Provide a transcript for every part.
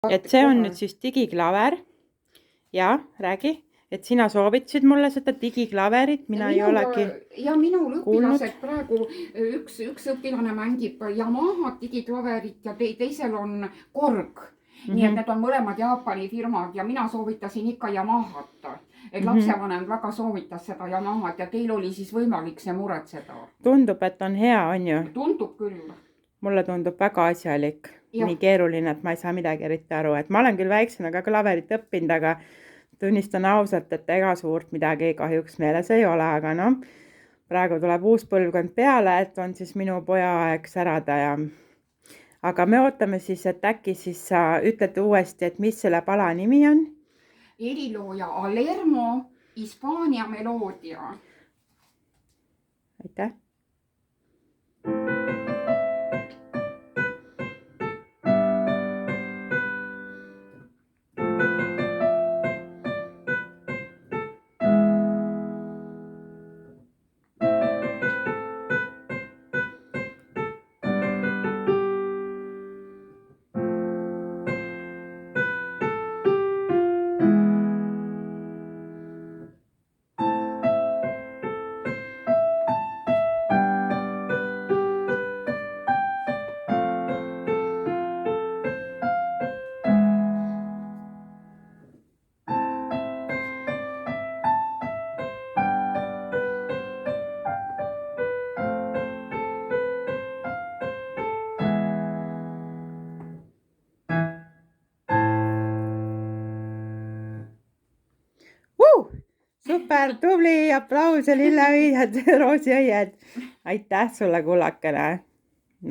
et see on nüüd siis digiklaver ja räägi, et sina soovitasid mulle seda digiklaverit, mina ei olegi ja minul kuulnud. õpilased praegu üks õpilane mängib Yamaha digiklaverit ja teisel on Korg. Nii et need on mõlemad Jaapani firmad ja mina soovitasin ikka Yamahat. Et lapsevanem väga soovitas seda Yamahat ja teil oli siis võimalik see muretseda. Tundub, et on hea, on ju? Tundub küll. Mulle tundub väga asjalik. Nii keeruline, et ma ei saa midagi eriti aru. Et ma olen küll väiksena ka klaverit õppinud, aga tunnistan ausalt, et ega suurt midagi kahjuks meeles ei ole, aga noh, praegu tuleb uus põlvkond peale, et on siis minu poja aeg särada ja aga me ootame siis, et äkki siis sa ütled uuesti, et mis selle pala nimi on? Helilooja Alermo, Hispaania meloodia. Aitäh! Super, tubli, aplaus ja lilleviided, roosiõied. Aitäh sulle, kullakene.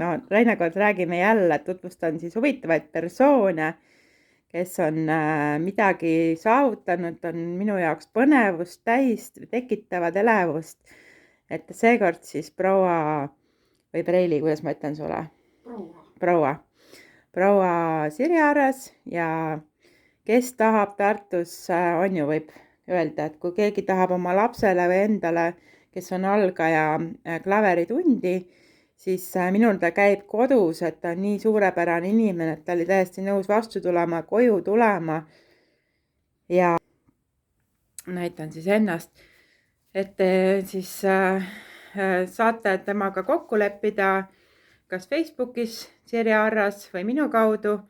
No, teinekord räägime jälle, tutvustan siis huvitavaid persoone, kes on midagi saavutanud, on minu jaoks põnevust täis, tekitavad elevust. Et seekord siis proua või Preili, kuidas ma ütlen sulle? Proua Sirje Arras ja kes tahab Tartus, on ju võib öelda, et kui keegi tahab oma lapsele või endale, kes on algaja klaveritundi, siis minul ta käib kodus, et ta on nii suurepärane inimene, et ta oli täiesti nõus vastu tulema, koju tulema. Ja näitan siis ennast, et siis saate temaga kokku leppida kas Facebookis Sirje Arras või minu kaudu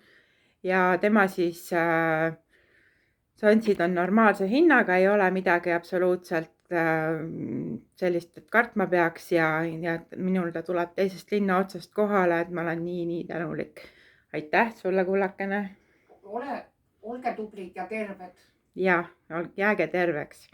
ja tema siis Santsid on normaalse hinnaga, ei ole midagi absoluutselt sellist, et kartma peaks ja minul ta tuleb teisest linna otsast kohale, et ma olen nii tänulik. Aitäh sulle, kullakene. Olge tublid ja terved. Ja, jääge terveks.